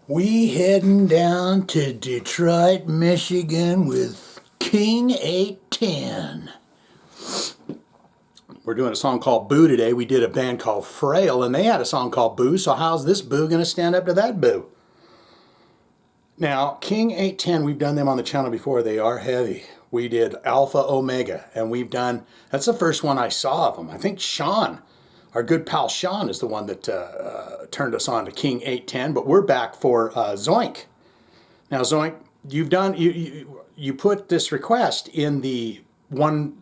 We heading down to Detroit, Michigan with King 810. We're doing a song called Boo today. We did a band called Frail, and they had a song called Boo, so how's this Boo going to stand up to that Boo? Now, King 810, we've done them on the channel before. They are heavy. We did Alpha Omega, and we've done, that's the first one I saw of them. I think Sean, our good pal Sean, is the one that turned us on to King 810, but we're back for Zoink. Now, Zoink, you've done, you put this request in the one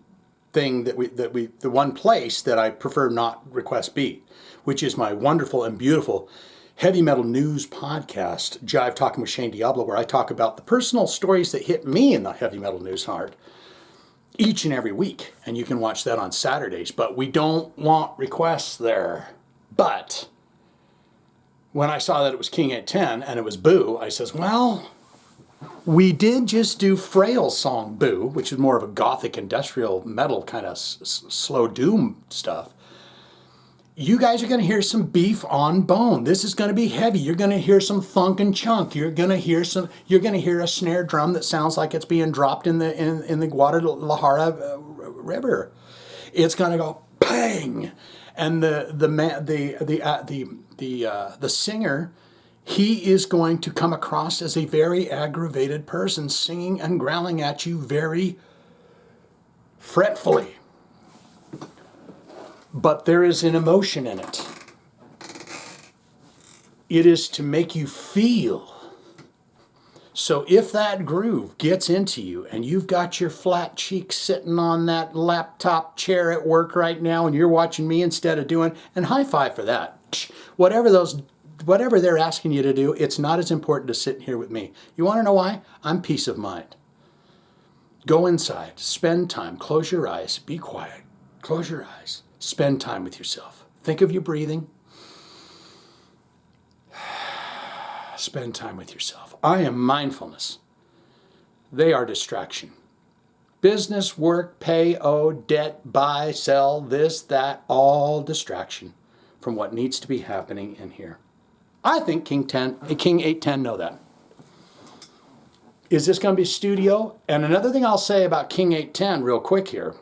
thing the one place that I prefer not request be, which is my wonderful and beautiful heavy metal news podcast, Jive Talking with Shane Diablo, where I talk about the personal stories that hit me in the heavy metal news hard each and every week. And you can watch that on Saturdays, but we don't want requests there. But when I saw that it was King 810 and it was Boo, I says, well, we did just do Frail's song Boo, which is more of a gothic industrial metal kind of slow doom stuff. You guys are going to hear some beef on bone. This is going to be heavy. You're going to hear some thunk and chunk. You're going to hear a snare drum that sounds like it's being dropped in the Guadalajara River. It's going to go bang, and the singer, he is going to come across as a very aggravated person, singing and growling at you very fretfully. But there is an emotion in it. It is to make you feel. So if that groove gets into you and you've got your flat cheek sitting on that laptop chair at work right now and you're watching me instead of doing, and high five for that. Whatever they're asking you to do, it's not as important to sit here with me. You want to know why? I'm peace of mind. Go inside, spend time, close your eyes, be quiet, close your eyes. Spend time with yourself. Think of your breathing. Spend time with yourself. I am mindfulness. They are distraction. Business, work, pay, owe, debt, buy, sell, this, that, all distraction from what needs to be happening in here. I think King 810 know that. Is this going to be studio? And another thing I'll say about King 810 real quick here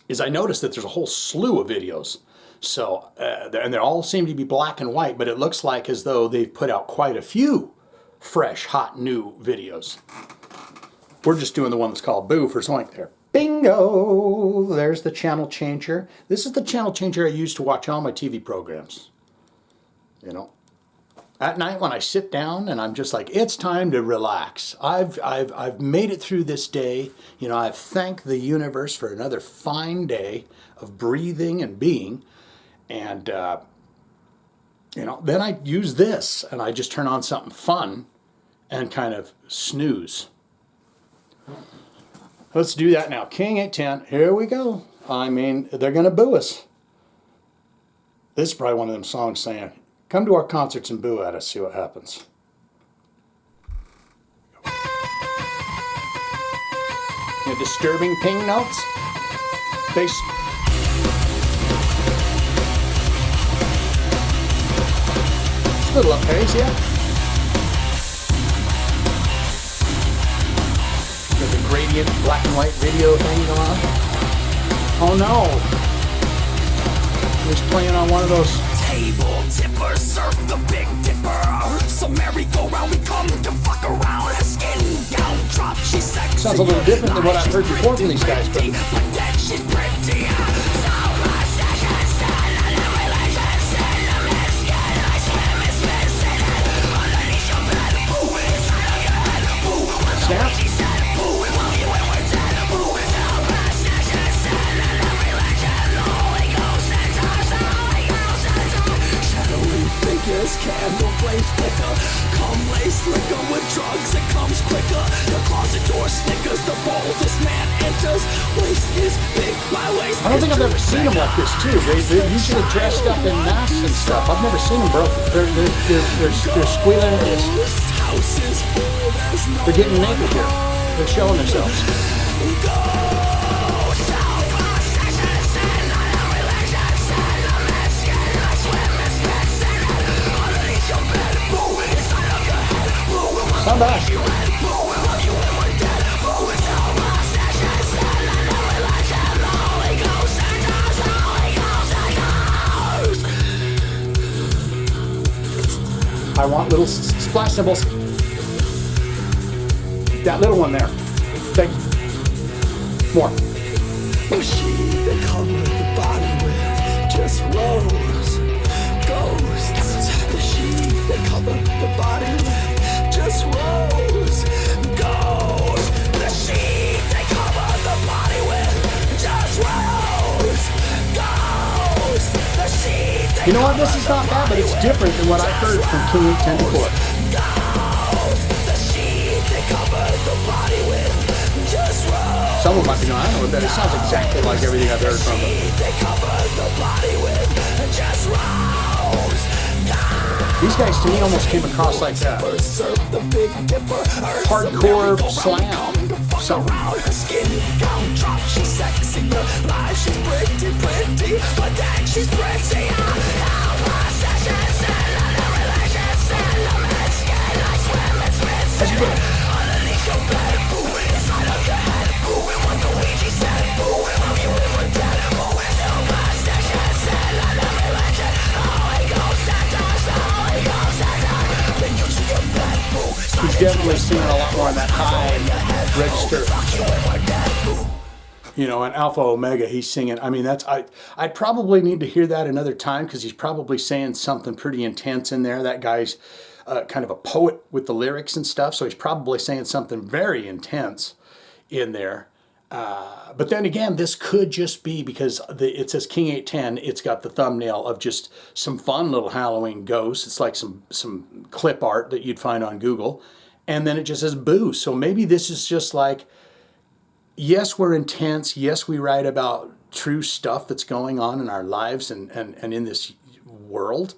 is I noticed that there's a whole slew of videos. So, and they all seem to be black and white, but it looks like as though they've put out quite a few fresh, hot, new videos. We're just doing the one that's called Boo for Zoink there. Bingo! There's the channel changer. This is the channel changer I use to watch all my TV programs. You know, at night when I sit down and I'm just like, it's time to relax. I've made it through this day. You know, I've thanked the universe for another fine day of breathing and being. And, you know, then I use this and I just turn on something fun and kind of snooze. Let's do that now. King 810, here we go. I mean, they're going to boo us. This is probably one of them songs saying, come to our concerts and boo at us, see what happens. You know, disturbing ping notes. Bass. It's a little up pace, yeah. Got the gradient black and white video thing going on. Oh no. He's playing on one of those table tipper, surf the big dipper. So merry-go-round, we come to fuck around. Her skin down, drop, she's sexy. Sounds a little different than what I've heard before from these guys. But then she's pretty. snap. Candle flames flicker. Come lace liquor with drugs, it comes quicker. The closet door snickers, the boldest man enters. Waist is big, my waist. I don't think I've ever seen them like this too. They're usually dressed up in masks and stuff. I've never seen them broken. They're squealing. They're getting naked here. They're showing themselves. Come back. I want little splash cymbals. That little one there. Thank you. More. The sheet they cover the body with just rose ghosts. The sheet they cover the body with just rose ghosts. The sheet they cover the body with just rose ghosts. The sheet they You know what? This is not bad, but it's different than what I've heard from King 810 before. the sheet they cover the body with just rose. Someone might be going, I don't know what that is. It sounds exactly like everything I've heard from them. They cover the body with just rose. These guys to me almost came across like hardcore slam. Something. Her skin gown drop, she's sexy, alive, she's pretty, but then she's pretty. How's you doing? He's definitely singing a lot more in that high register. You know, and Alpha Omega, he's singing. I mean, I probably need to hear that another time because he's probably saying something pretty intense in there. That guy's kind of a poet with the lyrics and stuff, so he's probably saying something very intense in there. But then again, this could just be because it says King 810. It's got the thumbnail of just some fun little Halloween ghosts. It's like some clip art that you'd find on Google. And then it just says boo. So maybe this is just like, yes, we're intense. Yes, we write about true stuff that's going on in our lives and in this world.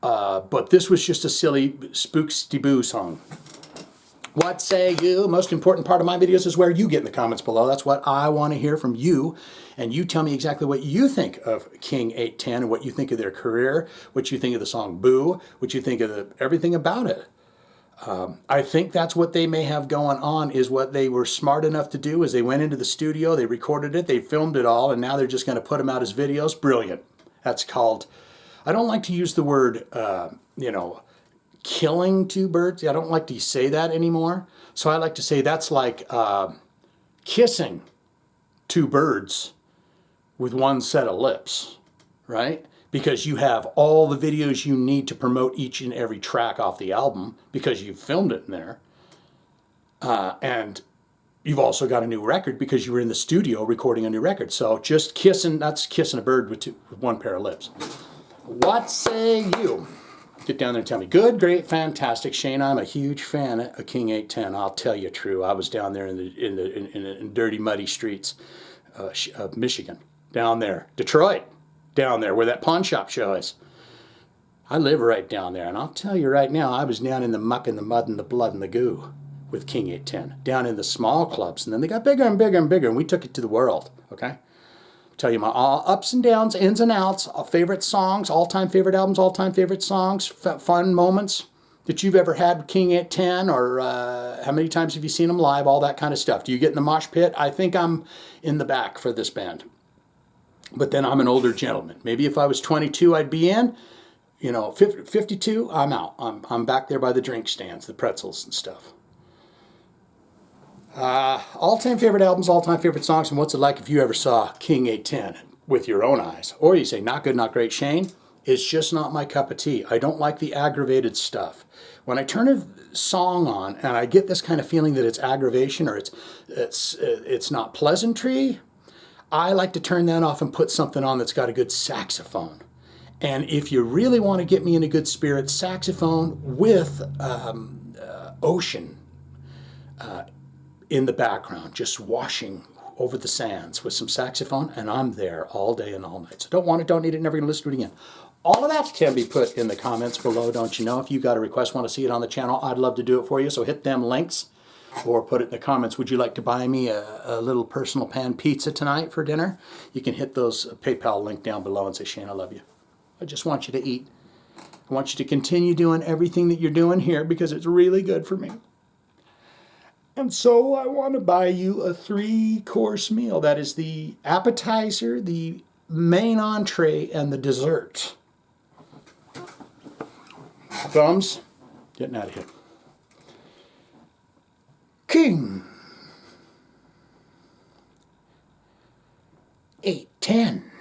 But this was just a silly spooksty boo song. What say you? Most important part of my videos is where you get in the comments below. That's what I want to hear from you. And you tell me exactly what you think of King 810 and what you think of their career, what you think of the song Boo, what you think of everything about it. I think that's what they may have going on, is what they were smart enough to do is they went into the studio, they recorded it, they filmed it all, and now they're just going to put them out as videos. Brilliant. That's called, I don't like to use the word, killing two birds. I don't like to say that anymore. So I like to say that's like kissing two birds with one set of lips, right? Because you have all the videos you need to promote each and every track off the album because you've filmed it in there. And you've also got a new record because you were in the studio recording a new record. So just kissing, that's kissing a bird with one pair of lips. What say you? Get down there and tell me. Good, great, fantastic. Shane, I'm a huge fan of King 810. I'll tell you true. I was down there in dirty, muddy streets of Michigan. Down there. Detroit. Down there where that pawn shop show is. I live right down there. And I'll tell you right now, I was down in the muck and the mud and the blood and the goo with King 810. Down in the small clubs. And then they got bigger and bigger and bigger. And we took it to the world. Okay? Tell you my ups and downs, ins and outs, favorite songs, all-time favorite albums, all-time favorite songs, fun moments that you've ever had with King 810, or how many times have you seen them live, all that kind of stuff. Do you get in the mosh pit? I think I'm in the back for this band. But then I'm an older gentleman. Maybe if I was 22, I'd be in. 52, I'm out. I'm back there by the drink stands, the pretzels and stuff. All-time favorite albums, all-time favorite songs, and what's it like if you ever saw King 810 with your own eyes? Or you say, not good, not great, Shane. It's just not my cup of tea. I don't like the aggravated stuff. When I turn a song on and I get this kind of feeling that it's aggravation or it's not pleasantry, I like to turn that off and put something on that's got a good saxophone. And if you really want to get me in a good spirit, saxophone with ocean in the background, just washing over the sands with some saxophone, and I'm there all day and all night. So don't want it, don't need it, never going to listen to it again. All of that can be put in the comments below, don't you know? If you got a request, want to see it on the channel, I'd love to do it for you. So hit them links or put it in the comments. Would you like to buy me a little personal pan pizza tonight for dinner? You can hit those PayPal link down below and say, Shane, I love you. I just want you to eat. I want you to continue doing everything that you're doing here because it's really good for me. And so I want to buy you a 3-course meal. That is the appetizer, the main entree, and the dessert. Thumbs, getting out of here. King. 8, 10.